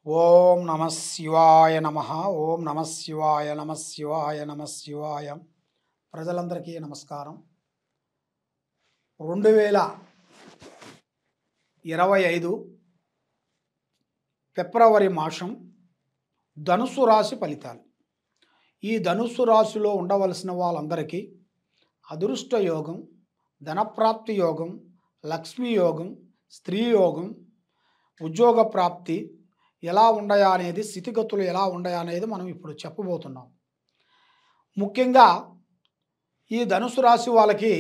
ఓం నమ శివాయ నమ. ఓం నమ శివాయ నమ శివాయ నమ శివాయ. ప్రజలందరికీ నమస్కారం. 2025 ఫిబ్రవరి మాసం ధనుస్సు రాశి ఫలితాలు. ఈ ధనుస్సు రాశిలో ఉండవలసిన వాళ్ళందరికీ అదృష్ట యోగం, ధనప్రాప్తి యోగం, లక్ష్మీ యోగం, స్త్రీ యోగం, ఉద్యోగ ప్రాప్తి ఎలా ఉండయా అనేది, స్థితిగతులు ఎలా ఉండయా అనేది మనం ఇప్పుడు చెప్పబోతున్నాం. ముఖ్యంగా ఈ ధనుసు రాశి వాళ్ళకి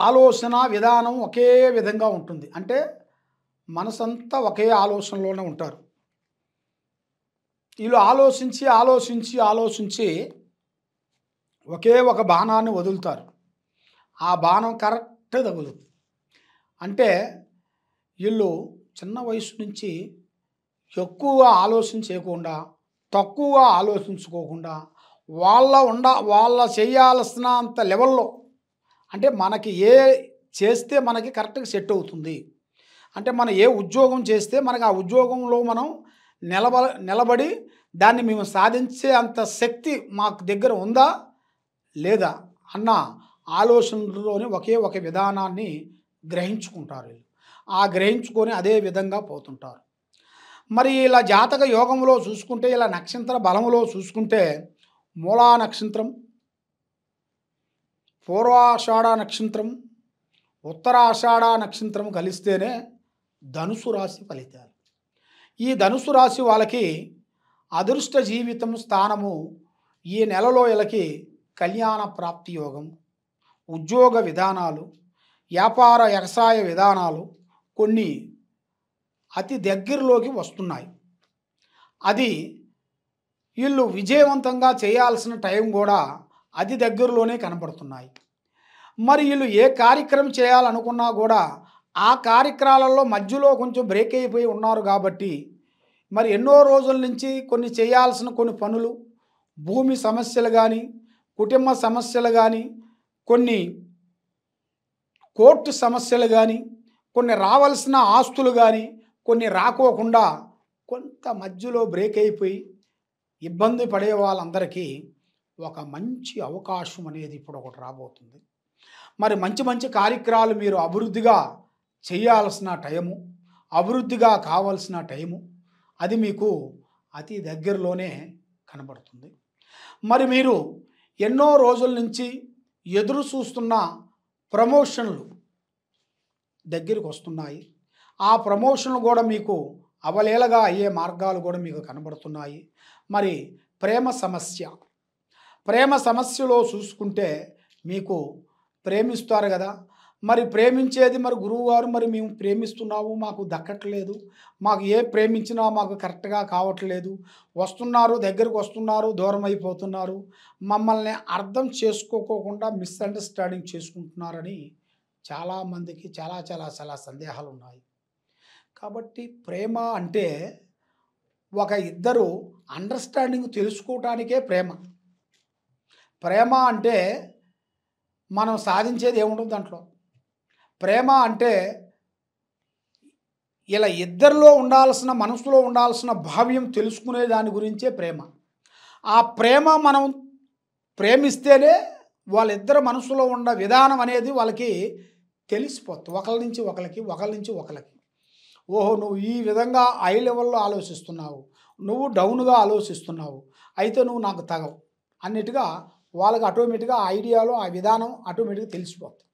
ఆలోచన విధానం ఒకే విధంగా ఉంటుంది. అంటే మనసంతా ఒకే ఆలోచనలోనే ఉంటారు. వీళ్ళు ఆలోచించి ఆలోచించి ఆలోచించి ఒకే ఒక బాణాన్ని వదులుతారు. ఆ బాణం కరెక్ట్ తగులుతుంది. అంటే వీళ్ళు చిన్న వయసు నుంచి ఎక్కువగా ఆలోచన చేయకుండా, తక్కువగా ఆలోచించుకోకుండా వాళ్ళ చేయాల్సిన అంత లెవెల్లో, అంటే మనకి ఏ చేస్తే మనకి కరెక్ట్గా సెట్ అవుతుంది, అంటే మనం ఏ ఉద్యోగం చేస్తే మనకి ఆ ఉద్యోగంలో మనం నిలబడి దాన్ని మేము సాధించే అంత శక్తి మాకు దగ్గర ఉందా లేదా అన్న ఆలోచనలోని ఒకే ఒక విధానాన్ని గ్రహించుకుంటారు. ఆ గ్రహించుకొని అదే విధంగా పోతుంటారు. మరి ఇలా జాతక యోగంలో చూసుకుంటే, ఇలా నక్షత్ర బలంలో చూసుకుంటే, మూలా నక్షత్రం, పూర్వాషాఢ నక్షత్రం, ఉత్తరాషాఢ నక్షత్రం కలిస్తేనే ధనుసు రాశి ఫలితాలు. ఈ ధనుసు రాశి వాళ్ళకి అదృష్ట జీవితం స్థానము ఈ నెలలో వీళ్ళకి కళ్యాణ ప్రాప్తి యోగం, ఉద్యోగ విధానాలు, వ్యాపార వ్యవసాయ విధానాలు కొన్ని అతి దగ్గరలోకి వస్తున్నాయి. అది వీళ్ళు విజయవంతంగా చేయాల్సిన టైం కూడా అతి దగ్గరలోనే కనబడుతున్నాయి. మరి వీళ్ళు ఏ కార్యక్రమం చేయాలనుకున్నా కూడా ఆ కార్యక్రమాలలో మధ్యలో కొంచెం బ్రేక్ అయిపోయి ఉన్నారు. కాబట్టి మరి ఎన్నో రోజుల నుంచి కొన్ని చేయాల్సిన కొన్ని పనులు, భూమి సమస్యలు కానీ, కుటుంబ సమస్యలు కానీ, కొన్ని కోర్టు సమస్యలు కానీ, కొన్ని రావాల్సిన ఆస్తులు కానీ కొన్ని రాకోకుండా కొంత మధ్యలో బ్రేక్ అయిపోయి ఇబ్బంది పడే వాళ్ళందరికీ ఒక మంచి అవకాశం అనేది ఇప్పుడు ఒకటి రాబోతుంది. మరి మంచి మంచి కార్యక్రమాలు మీరు అభివృద్ధిగా చేయాల్సిన టైము, అభివృద్ధిగా కావాల్సిన టైము అది మీకు అతి దగ్గరలోనే కనబడుతుంది. మరి మీరు ఎన్నో రోజుల నుంచి ఎదురు చూస్తున్న ప్రమోషన్లు దగ్గరికి వస్తున్నాయి. ఆ ప్రమోషన్లు కూడా మీకు అవలేలగా అయ్యే మార్గాలు కూడా మీకు కనబడుతున్నాయి. మరి ప్రేమ సమస్యలో చూసుకుంటే మీకు ప్రేమిస్తారు కదా, మరి ప్రేమించేది మరి గురువుగారు, మరి మేము ప్రేమిస్తున్నాము మాకు దక్కట్లేదు, మాకు ఏ ప్రేమించినా మాకు కరెక్ట్గా కావట్లేదు, వస్తున్నారు దగ్గరికి వస్తున్నారు దూరం అయిపోతున్నారు, మమ్మల్ని అర్థం చేసుకోకుండా మిస్అండర్స్టాండింగ్ చేసుకుంటున్నారని చాలామందికి చాలా సందేహాలు ఉన్నాయి. కాబట్టి ప్రేమ అంటే ఒక ఇద్దరు అండర్స్టాండింగ్ తెలుసుకోవటానికే ప్రేమ. ప్రేమ అంటే మనం సాధించేది ఏముంటుంది దాంట్లో. ప్రేమ అంటే ఇలా ఇద్దరిలో ఉండాల్సిన, మనసులో ఉండాల్సిన భావ్యం తెలుసుకునే దాని గురించే ప్రేమ. ఆ ప్రేమ మనం ప్రేమిస్తేనే వాళ్ళిద్దరు మనసులో ఉన్న విధానం అనేది వాళ్ళకి తెలిసిపోతుంది. ఒకరి నుంచి ఒకరికి. ఓహో, నువ్వు ఈ విధంగా హై లెవెల్లో ఆలోచిస్తున్నావు, నువ్వు డౌన్గా ఆలోచిస్తున్నావు, అయితే నువ్వు నాకు తగవు అన్నిటిగా వాళ్ళకి ఆటోమేటిక్గా ఆ ఐడియాలో ఆ విధానం ఆటోమేటిక్గా తెలిసిపోతుంది.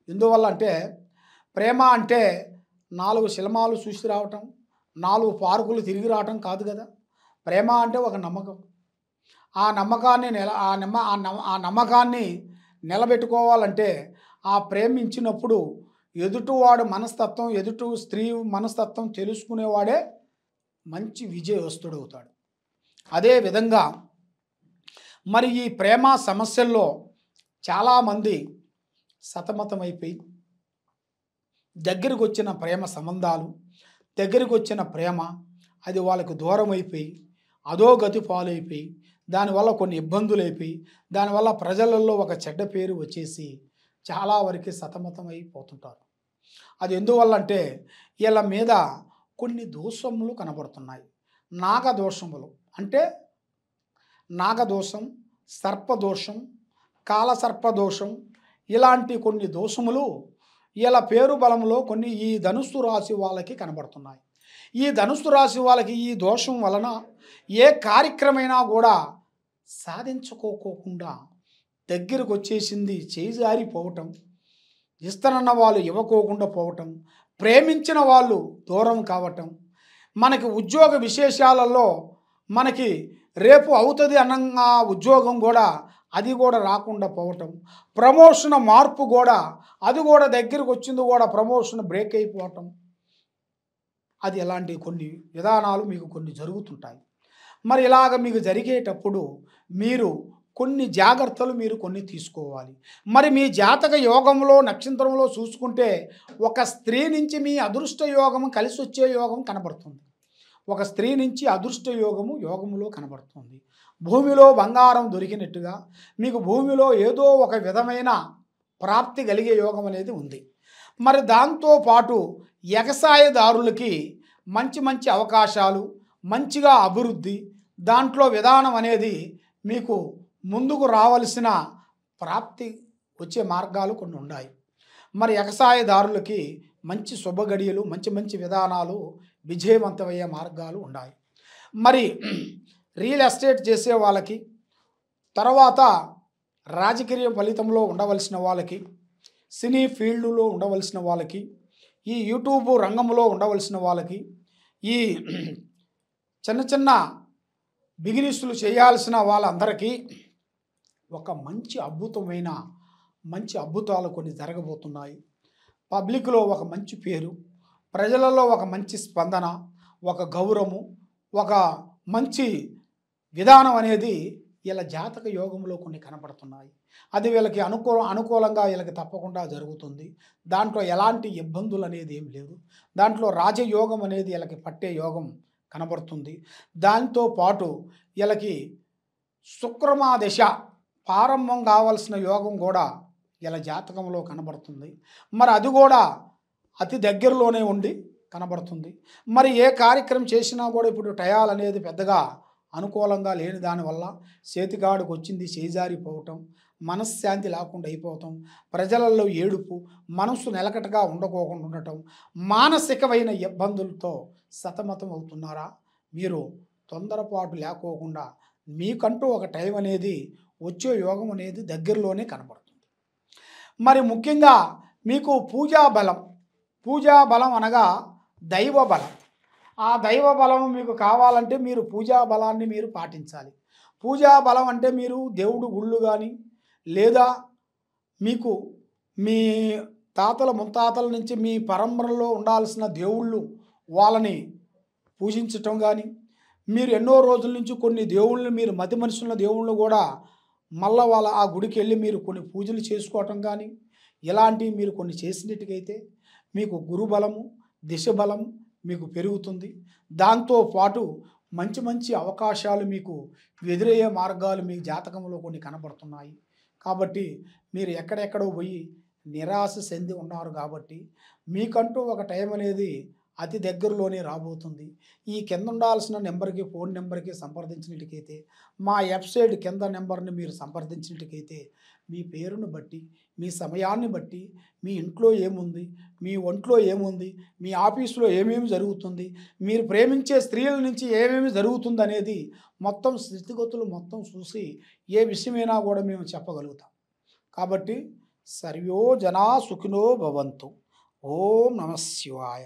ఎందువల్ల అంటే ప్రేమ అంటే 4 సినిమాలు చూసి రావటం, 4 పార్కులు తిరిగి రావటం కాదు కదా. ప్రేమ అంటే ఒక నమ్మకం. ఆ నమ్మకాన్ని నిలబెట్టుకోవాలంటే ఆ ప్రేమించినప్పుడు ఎదుటివాడు మనస్తత్వం, ఎదుటి స్త్రీ మనస్తత్వం తెలుసుకునేవాడే మంచి విజయవస్తుడవుతాడు. అదేవిధంగా మరి ఈ ప్రేమ సమస్యల్లో చాలామంది సతమతమైపోయి దగ్గరికి వచ్చిన ప్రేమ సంబంధాలు, దగ్గరికి వచ్చిన ప్రేమ అది వాళ్ళకు దూరం అయిపోయి అధోగతి పాలైపోయి దానివల్ల కొన్ని ఇబ్బందులు అయిపోయి దానివల్ల ప్రజలలో ఒక చెడ్డ పేరు వచ్చేసి చాలా వరకు సతమతమైపోతుంటారు. అది ఎందువల్ల అంటే వీళ్ళ మీద కొన్ని దోషములు కనబడుతున్నాయి. నాగదోషములు అంటే నాగదోషం, సర్పదోషం, కాలసర్పదోషం ఇలాంటి కొన్ని దోషములు ఇలా పేరు బలంలో కొన్ని ఈ ధనుస్సు రాశి వాళ్ళకి కనబడుతున్నాయి. ఈ ధనుస్సు రాశి వాళ్ళకి ఈ దోషం వలన ఏ కార్యక్రమైనా కూడా సాధించుకోకుండా దగ్గరకు వచ్చేసింది చేజారిపోవటం, ఇస్తానన్న వాళ్ళు ఇవ్వకోకుండా పోవటం, ప్రేమించిన వాళ్ళు దూరం కావటం, మనకి ఉద్యోగ విశేషాలలో మనకి రేపు అవుతుంది అన్న ఉద్యోగం కూడా అది కూడా రాకుండా పోవటం, ప్రమోషన్ మార్పు కూడా అది కూడా దగ్గరకు వచ్చింది కూడా ప్రమోషన్ బ్రేక్ అయిపోవటం, అది ఎలాంటి కొన్ని విధానాలు మీకు కొన్ని జరుగుతుంటాయి. మరి ఇలాగ మీకు జరిగేటప్పుడు మీరు కొన్ని జాగ్రత్తలు మీరు కొన్ని తీసుకోవాలి. మరి మీ జాతక యోగంలో నక్షత్రంలో చూసుకుంటే ఒక స్త్రీ నుంచి మీ అదృష్ట యోగము కలిసి వచ్చే యోగం కనబడుతుంది. ఒక స్త్రీ నుంచి అదృష్ట యోగములో కనబడుతుంది. భూమిలో బంగారం దొరికినట్టుగా మీకు భూమిలో ఏదో ఒక విధమైన ప్రాప్తి కలిగే యోగం అనేది ఉంది. మరి దాంతోపాటు వ్యవసాయదారులకి మంచి మంచి అవకాశాలు, మంచిగా అభివృద్ధి, దాంట్లో విధానం అనేది మీకు ముందుకు రావాల్సిన ప్రాప్తి వచ్చే మార్గాలు కొన్ని ఉన్నాయి. మరి వ్యవసాయదారులకి మంచి శుభగడియలు, మంచి మంచి విధానాలు, విజయవంతమయ్యే మార్గాలు ఉన్నాయి. మరి రియల్ ఎస్టేట్ చేసే వాళ్ళకి, తర్వాత రాజకీయ ఫలితంలో ఉండవలసిన వాళ్ళకి, సినీ ఫీల్డ్లో ఉండవలసిన వాళ్ళకి, ఈ యూట్యూబ్ రంగంలో ఉండవలసిన వాళ్ళకి, ఈ చిన్న చిన్న బిజినెస్లు చేయాల్సిన వాళ్ళందరికీ ఒక మంచి అద్భుతాలు కొన్ని జరగబోతున్నాయి. పబ్లిక్లో ఒక మంచి పేరు, ప్రజలలో ఒక మంచి స్పందన, ఒక గౌరవము, ఒక మంచి విధానం అనేది వీళ్ళ జాతక యోగంలో కొన్ని కనపడుతున్నాయి. అది వీళ్ళకి అనుకూలంగా వీళ్ళకి తప్పకుండా జరుగుతుంది. దాంట్లో ఎలాంటి ఇబ్బందులు అనేది ఏం లేదు. దాంట్లో రాజయోగం అనేది వీళ్ళకి పట్టే యోగం కనబడుతుంది. దాంతో పాటు వీళ్ళకి శుక్రమా దశ ప్రారంభం కావాల్సిన యోగం కూడా వీళ్ళ జాతకంలో కనబడుతుంది. మరి అది కూడా అతి దగ్గరలోనే ఉండి కనబడుతుంది. మరి ఏ కార్యక్రమం చేసినా కూడా ఇప్పుడు టయాలు అనేది పెద్దగా అనుకూలంగా లేని దానివల్ల చేతికాడుకు వచ్చింది చేజారిపోవటం, మనశ్శాంతి లేకుండా అయిపోవటం, ప్రజలలో ఏడుపు, మనస్సు నిలకటగా ఉండకోకుండా ఉండటం, మానసికమైన ఇబ్బందులతో సతమతం అవుతున్నారా? మీరు తొందరపాటు లేకోకుండా మీకంటూ ఒక టైం అనేది వచ్చే యోగం అనేది దగ్గరలోనే కనబడుతుంది. మరి ముఖ్యంగా మీకు పూజా బలం అనగా దైవ బలం. ఆ దైవ బలం మీకు కావాలంటే మీరు పూజా బలాన్ని మీరు పాటించాలి. పూజా బలం అంటే మీరు దేవుడు గుళ్ళు కానీ, లేదా మీకు మీ తాతల ముత్తాతల నుంచి మీ పరంపరలో ఉండాల్సిన దేవుళ్ళు వాళ్ళని పూజించటం కానీ, మీరు ఎన్నో రోజుల నుంచి కొన్ని దేవుళ్ళని మీరు మతి మనుషుల దేవుళ్ళు కూడా మళ్ళీ వాళ్ళ ఆ గుడికి వెళ్ళి మీరు కొన్ని పూజలు చేసుకోవటం కానీ, ఇలాంటివి మీరు కొన్ని చేసినట్టుకైతే మీకు గురుబలము, దిశ బలం మీకు పెరుగుతుంది. దాంతోపాటు మంచి మంచి అవకాశాలు మీకు ఎదురయ్యే మార్గాలు మీ జాతకంలో కొన్ని కనబడుతున్నాయి. కాబట్టి మీరు ఎక్కడెక్కడో పోయి నిరాశ చెంది ఉన్నారు. కాబట్టి మీకంటూ ఒక టైం అనేది అతి దగ్గరలోనే రాబోతుంది. ఈ కింద ఉండాల్సిన నెంబర్కి, ఫోన్ నెంబర్కి సంప్రదించినట్టుకైతే, మా వెబ్సైట్ కింద నెంబర్ని మీరు సంప్రదించినట్టుకైతే మీ పేరును బట్టి, మీ సమయాన్ని బట్టి, మీ ఇంట్లో ఏముంది, మీ ఒంట్లో ఏముంది, మీ ఆఫీసులో ఏమేమి జరుగుతుంది, మీరు ప్రేమించే స్త్రీల నుంచి ఏమేమి జరుగుతుంది అనేది మొత్తం స్థితిగతులు మొత్తం చూసి ఏ విషయమైనా కూడా మేము చెప్పగలుగుతాం. కాబట్టి సర్వో జనా సుఖినో భవంతు. ఓం నమః శివాయ.